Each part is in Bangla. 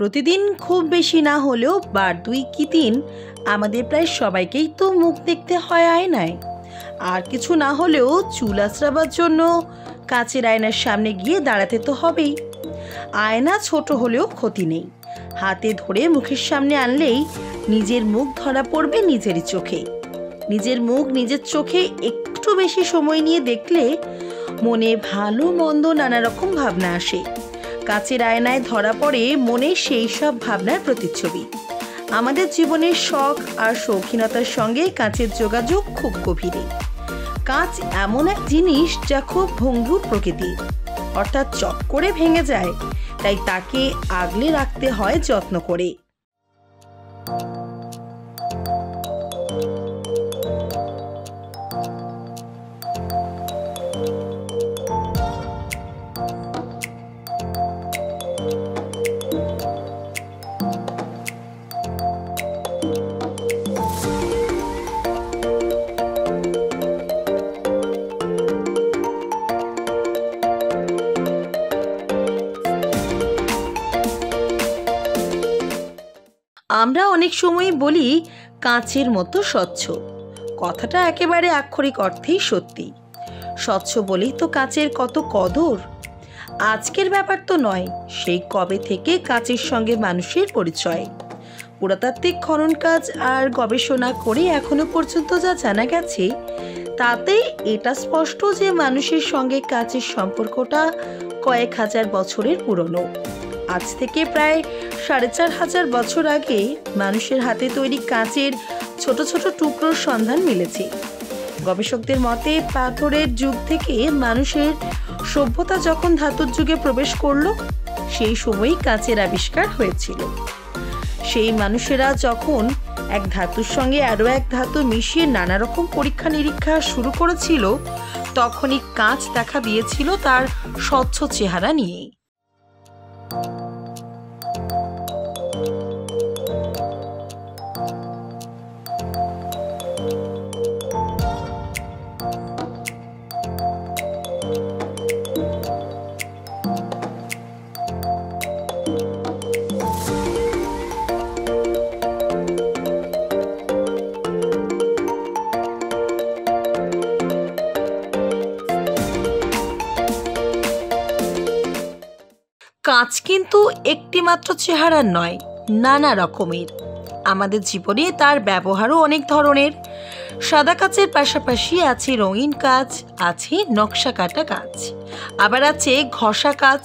প্রতিদিন খুব বেশি না হলেও বার 2 কি 3 আমাদের প্রায় সবাইকেই তো মুখ দেখতে হয় আয়নায়। আর কিছু না হলেও চুল আঁচড়াবার জন্য কাচের আয়নার সামনে গিয়ে দাঁড়াতে তো হবেই। আয়না ছোট হলেও ক্ষতি নেই, হাতে ধরে মুখের সামনে আনলেই নিজের মুখ ধরা পড়বে নিজেরই চোখে। নিজের মুখ নিজের চোখে একটু বেশি সময় নিয়ে দেখলে মনে ভালো মন্দ নানা রকম ভাবনা আসে। কাচের আয়নায় ধরা পড়ে মনে সেই সব ভাবনার প্রতিচ্ছবি। আমাদের জীবনের শখ আর শৌখিনতার সঙ্গে কাচের যোগাযোগ খুব গভীরে। কাঁচ এমন এক জিনিস যা খুব ভঙ্গুর প্রকৃতির, অর্থাৎ চট করে ভেঙে যায়, তাই তাকে আগলে রাখতে হয় যত্ন করে। আমরা অনেক সময় বলি কাঁচের মতো স্বচ্ছ। কথাটা একেবারে আক্ষরিক অর্থেই সত্যি। স্বচ্ছ বলেই তো কাঁচের কত কদর। আজকের ব্যাপার তো নয়, সেই কবে থেকে কাঁচের সঙ্গে মানুষের পরিচয়। পুরাতাত্ত্বিক খনন কাজ আর গবেষণা করে এখনো পর্যন্ত যা জানা গেছে, তাতে এটা স্পষ্ট যে মানুষের সঙ্গে কাঁচের সম্পর্কটা কয়েক হাজার বছরের পুরনো। আজ থেকে প্রায় 4500 বছর আগে মানুষের হাতে তৈরি কাঁচের ছোট ছোট টুকরোর সন্ধান মিলেছে। গবেষকদের মতে পাথরের যুগ থেকে মানুষের সভ্যতা যখন ধাতুর যুগে প্রবেশ করলো, সেই সময়ই কাঁচের আবিষ্কার হয়েছিল। সেই মানুষেরা যখন এক ধাতুর সঙ্গে আরও এক ধাতু মিশিয়ে নানা রকম পরীক্ষা নিরীক্ষা শুরু করেছিল, তখনই কাঁচ দেখা দিয়েছিল তার স্বচ্ছ চেহারা নিয়ে। কাঁচ কিন্তু একটি মাত্র চেহারার নয়, নানা রকমের। আমাদের জীবনে তার ব্যবহারও অনেক ধরনের। সাদা কাচের পাশাপাশি আছে রঙিন কাঁচ, আছে নকশা কাটা কাঁচ, আবার আছে ঘষা কাঁচ,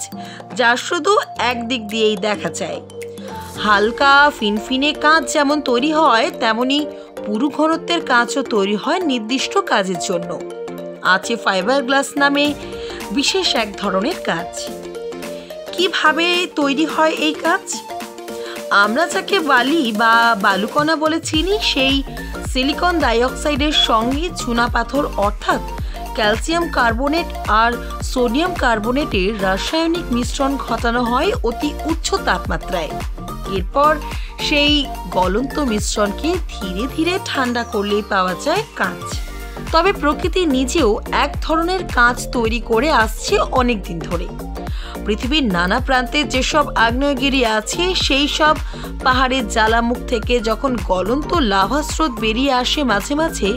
যা শুধু একদিক দিয়েই দেখা যায়। হালকা ফিনফিনে কাঁচ যেমন তৈরি হয়, তেমনি পুরু ঘনত্বের কাঁচও তৈরি হয় নির্দিষ্ট কাজের জন্য। আছে ফাইবার গ্লাস নামে বিশেষ এক ধরনের কাঁচ। কিভাবে তৈরি হয় এই কাঁচ? আমরা যাকে বালি বা বালুকণা বলে চিনি, সেই সিলিকন ডাইঅক্সাইডের সঙ্গে চুনা পাথর অর্থাৎ ক্যালসিয়াম কার্বনেট আর সোডিয়াম কার্বনেটের রাসায়নিক মিশ্রণ ঘটানো হয় অতি উচ্চ তাপমাত্রায়। এরপর সেই গলন্ত মিশ্রণকে ধীরে ধীরে ঠান্ডা করলেই পাওয়া যায় কাঁচ। তবে প্রকৃতি নিজেও এক ধরনের কাঁচ তৈরি করে আসছে অনেক দিন ধরে। পৃথিবীর নানা প্রান্তে যেসব আগ্নেয়গিরি আছে, সেই সব পাহাড়ের জ্বালামুখ থেকে যখন গলন্ত লাভা স্রোত বেরিয়ে আসে মাঝে মাঝে,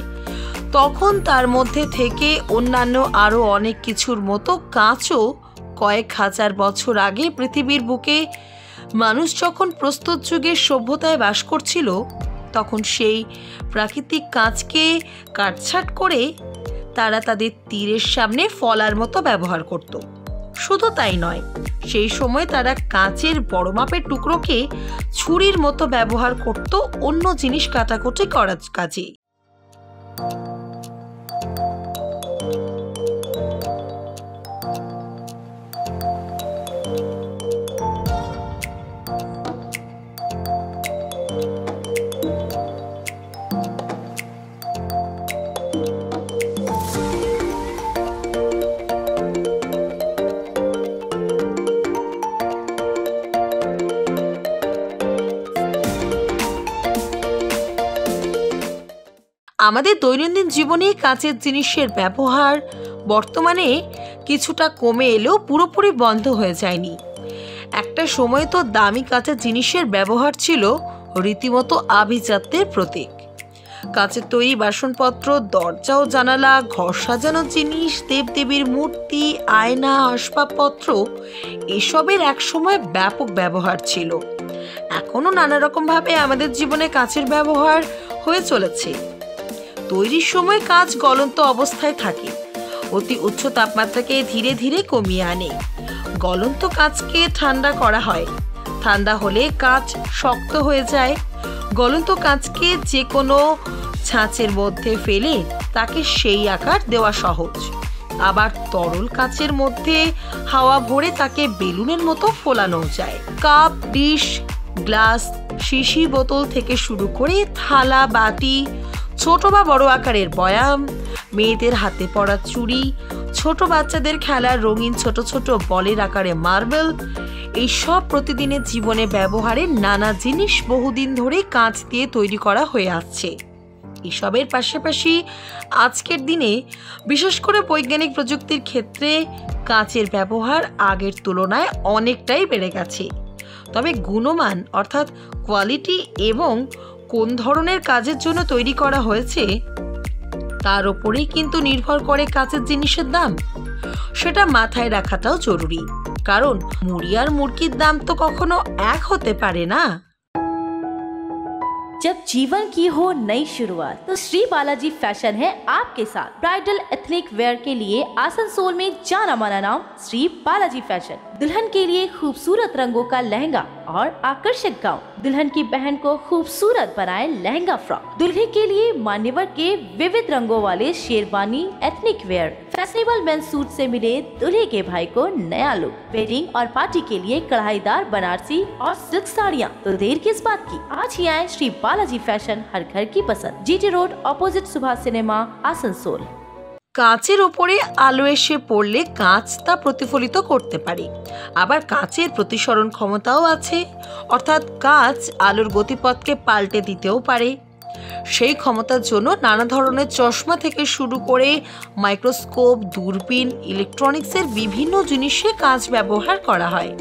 তখন তার মধ্যে থেকে অন্যান্য আরও অনেক কিছুর মতো কাঁচও কয়েক হাজার বছর আগে পৃথিবীর বুকে মানুষ যখন প্রস্তর যুগের সভ্যতায় বাস করছিল, তখন সেই প্রাকৃতিক কাঁচকে কাটছাঁট করে তারা তাদের তীরের সামনে ফলার মতো ব্যবহার করত। শুধু তাই নয়, সেই সময় তারা কাঁচের বড় মাপের টুকরোকে ছুরির মতো ব্যবহার করত অন্য জিনিস কাটাকুটি করার কাজে। আমাদের দৈনন্দিন জীবনে কাঁচের জিনিসের ব্যবহার বর্তমানে কিছুটা কমে এলেও পুরোপুরি বন্ধ হয়ে যায়নি। একটা সময় তো দামি কাঁচের জিনিসের ব্যবহার ছিল রীতিমতো আভিজাত্যের প্রতীক। কাঁচের তৈরি বাসনপত্র, দরজা ও জানালা, ঘর সাজানোর জিনিস, দেবদেবীর মূর্তি, আয়না, আসবাবপত্র এসবের একসময় ব্যাপক ব্যবহার ছিল। এখনো নানা রকমভাবে আমাদের জীবনে কাঁচের ব্যবহার হয়ে চলেছে। তৈরির সময় কাঁচ গলন্ত অবস্থায় থাকে, অতি উচ্চ তাপমাত্রাকে ধীরে ধীরে কমিয়ে আনে। গলন্ত কাঁচকে ঠান্ডা করা হয়, ঠান্ডা হলে কাঁচ শক্ত হয়ে যায়। গলন্ত কাঁচকে যে কোনো ছাঁচের মধ্যে ফেলে তাকে সেই আকার দেওয়া সহজ। আবার তরল কাঁচের মধ্যে হাওয়া ভরে তাকে বেলুনের মতো ফোলানো যায়। কাপ, ডিশ, গ্লাস, শিশি বোতল থেকে শুরু করে থালা, বাটি, ছোট বা বড় আকারের বয়াম, মেয়েদের হাতে পরা চুড়ি, ছোট বাচ্চাদের খেলার রঙিন ছোট ছোট বলের আকারে মার্বেল, এইসব প্রতিদিনের জীবনে ব্যবহারের নানা জিনিস বহুদিন ধরে কাঁচ দিয়ে তৈরি করা হয়ে আসছে। এসবের পাশাপাশি আজকের দিনে বিশেষ করে বৈজ্ঞানিক প্রযুক্তির ক্ষেত্রে কাঁচের ব্যবহার আগের তুলনায় অনেকটাই বেড়ে গেছে। তবে গুণমান অর্থাৎ কোয়ালিটি এবং কোন ধরনের কাজের জন্য তৈরি করা হয়েছে তার উপরেই কিন্তু নির্ভর করে কাঁচের জিনিসের দাম। সেটা মাথায় রাখাটাও জরুরি, কারণ মুড়ি আর মুরগির দাম তো কখনো এক হতে পারে না। जब जीवन की हो नई शुरुआत तो श्री बालाजी फैशन है आपके साथ। ब्राइडल एथनिक वेयर के लिए आसनसोल में जाना माना नाम श्री बालाजी फैशन। दुल्हन के लिए खूबसूरत रंगों का लहंगा और आकर्षक गाउन, दुल्हन की बहन को खूबसूरत बनाए लहंगा फ्रॉक, दुल्हे के लिए मान्यवर के विविध रंगों वाले sherwani, ethnic wear, fashionable men's suit से मिले दुल्हे के भाई को नया लुक, वेडिंग और पार्टी के लिए कढ़ाईदार बनारसी और सिल्क साड़ियाँ। तो देर किस बात की, आज ही आए श्री बालाजी फैशन, हर घर की पसंद, GT road opposite Subhash cinema, Asansol. কাঁচের ওপরে আলো এসে পড়লে কাঁচ তা প্রতিফলিত করতে পারে, আবার কাঁচের প্রতিসরণ ক্ষমতাও আছে, অর্থাৎ কাঁচ আলোর গতিপথকে পাল্টে দিতেও পারে। সেই ক্ষমতার জন্য নানা ধরনের চশমা থেকে শুরু করে মাইক্রোস্কোপ, দূরবীন, ইলেকট্রনিক্সের বিভিন্ন জিনিসে কাঁচ ব্যবহার করা হয়।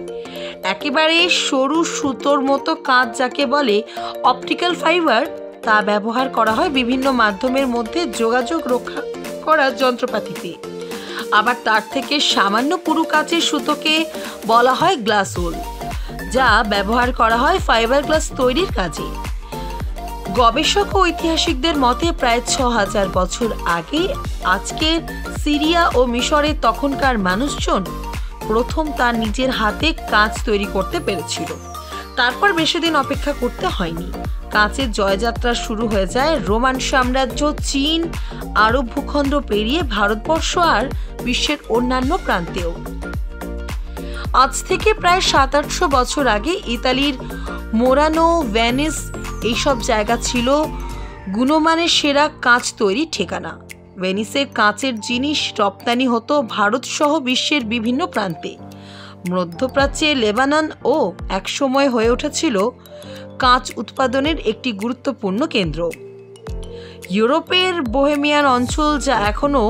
একেবারে সরু সুতোর মতো কাঁচ যাকে বলে অপটিক্যাল ফাইবার, তা ব্যবহার করা হয় বিভিন্ন মাধ্যমের মধ্যে যোগাযোগ রক্ষা করার যন্ত্রপাতিতে। আবার তার থেকে সামান্য পুরু কাচের সুতোকে বলা হয় গ্লাস উল, যা ব্যবহার করা হয় ফাইবার গ্লাস তৈরির কাজে। গবেষক ও ঐতিহাসিকদের মতে প্রায় ৬,০০০ বছর আগে আজকের সিরিয়া ও মিশরের তখনকার মানুষজন প্রথম তার নিজের হাতে কাঁচ তৈরি করতে পেরেছিল। তারপর বেশি দিন অপেক্ষা করতে হয়নি, কাঁচের জয়যাত্রা শুরু হয়ে যায় রোমান সাম্রাজ্য, চীন, আরব ভূখণ্ড পেরিয়ে ভারতবর্ষ আর বিশ্বের অন্যান্য প্রান্তেও। আজ থেকে প্রায় ৭০০ বছর আগে ইতালির মোরানো, ভেনিস এইসব জায়গা ছিল গুণমানের সেরা কাঁচ তৈরির ঠিকানা। ভেনিসের কাঁচের জিনিস রপ্তানি হতো ভারত সহ বিশ্বের বিভিন্ন প্রান্তে। মধ্যপ্রাচ্যে লেবানন ও একসময় হয়ে উঠেছিল কাঁচ উৎপাদনের একটি গুরুত্বপূর্ণ কেন্দ্র। ইউরোপের বোহেমিয়ান অঞ্চল, যা এখনও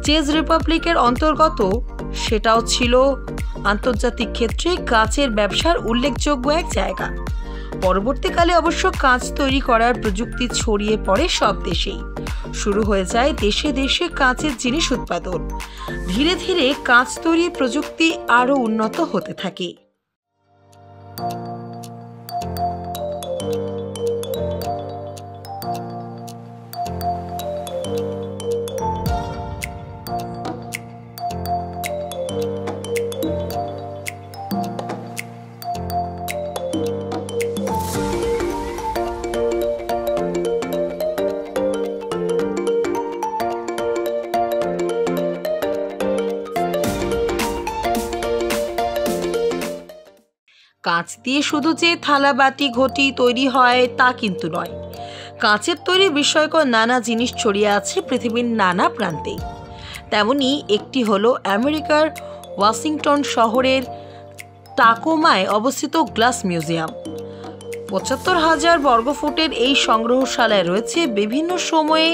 চেক রিপাবলিকের অন্তর্গত, সেটাও ছিল আন্তর্জাতিক ক্ষেত্রে কাঁচের ব্যবসার উল্লেখযোগ্য এক জায়গা। পরবর্তীকালে অবশ্য কাঁচ তৈরি করার প্রযুক্তি ছড়িয়ে পড়ে সব দেশেই। শুরু হয়ে যায় দেশে দেশে কাঁচের জিনিস উৎপাদন। ধীরে ধীরে কাঁচ তৈরির প্রযুক্তি আরও উন্নত হতে থাকে। কাঁচ দিয়ে শুধু যে থালা, বাটি, ঘটি তৈরি হয় তা কিন্তু নয়। কাঁচের তৈরি বিস্ময়কর নানা জিনিস ছড়িয়ে আছে পৃথিবীর নানা প্রান্তে। তেমনি একটি হলো আমেরিকার ওয়াশিংটন শহরের টাকোমায় অবস্থিত গ্লাস মিউজিয়াম। ৭৫,০০০ বর্গফুটের এই সংগ্রহশালায় রয়েছে বিভিন্ন সময়ে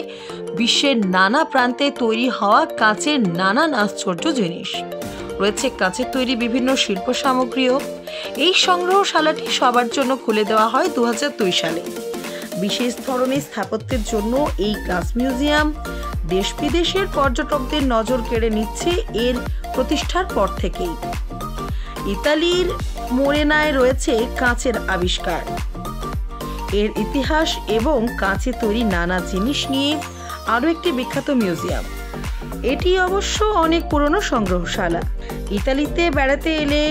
বিশ্বের নানা প্রান্তে তৈরি হওয়া কাঁচের নানান আশ্চর্য জিনিস। রয়েছে কাঁচের তৈরি বিভিন্ন শিল্প সামগ্রীও। এই সংগ্রহশালাটি সবার জন্য খুলে দেওয়া হয় 2002 সালে। বিশেষ ধরনের স্থাপত্যের জন্য এই গ্লাস মিউজিয়াম দেশ বিদেশের পর্যটকদের নজর কেড়ে নিচ্ছে এর প্রতিষ্ঠার পর থেকেই। ইতালির মোরেনায় রয়েছে কাঁচের আবিষ্কার, এর ইতিহাস এবং কাঁচে তৈরি নানা জিনিস নিয়ে আরও একটি বিখ্যাত মিউজিয়াম। এটি অবশ্য অনেক পুরনো সংগ্রহশালা। ইতালিতে বেড়াতে এলে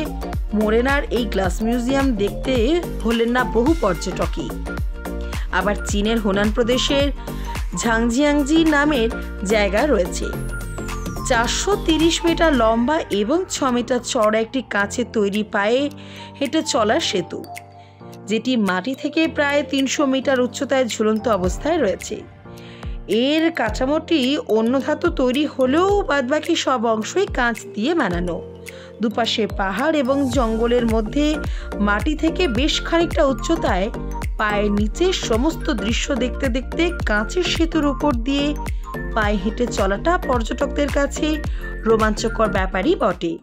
মোরেনার এই গ্লাস মিউজিয়াম দেখতে ভোলেন না বহু পর্যটকই। আবার চীনের হুনান প্রদেশের ঝাংজিয়াংজি নামের জায়গা রয়েছে 430 মিটার লম্বা এবং 6 মিটার চওড়া একটি কাঁচের তৈরি পায়ে হেঁটে চলার সেতু, যেটি মাটি থেকে প্রায় 300 মিটার উচ্চতায় ঝুলন্ত অবস্থায় রয়েছে। এর কাঠামোটি অন্য ধাতু তৈরি হলেও বাদবাকি সব অংশই কাঁচ দিয়ে বানানো। দুপাশে পাহাড় এবং জঙ্গলের মধ্যে মাটি থেকে বেশ খানিকটা উচ্চতায় পায়ের নিচে সমস্ত দৃশ্য দেখতে দেখতে কাঁচের সেতুর উপর দিয়ে পায়ে হেঁটে চলাটা পর্যটকদের কাছে রোমাঞ্চকর ব্যাপারই বটে।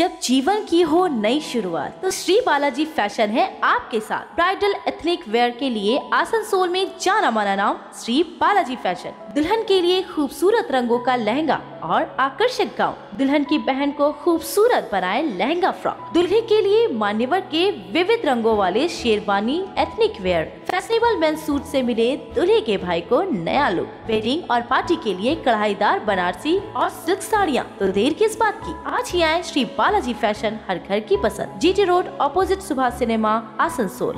जब जीवन की हो नई शुरुआत तो श्री बालाजी फैशन है आपके साथ। ब्राइडल एथनिक वेयर के लिए आसनसोल में जाना माना नाम श्री बालाजी फैशन। दुल्हन के लिए खूबसूरत रंगों का लहंगा और आकर्षक गाउन, दुल्हन की बहन को खूबसूरत बनाए लहंगा फ्रॉक, दुल्हे के लिए मान्यवर के विविध रंगों वाले sherwani ethnic wear, fashionable men's suit से मिले दूल्हे के भाई को नया लुक, वेडिंग और पार्टी के लिए कढ़ाईदार बनारसी और सिल्क साड़ियाँ। तो देर किस बात की, आज ही आए श्री बालाजी फैशन, हर घर की पसंद, GT road opposite Subhash cinema, Asansol.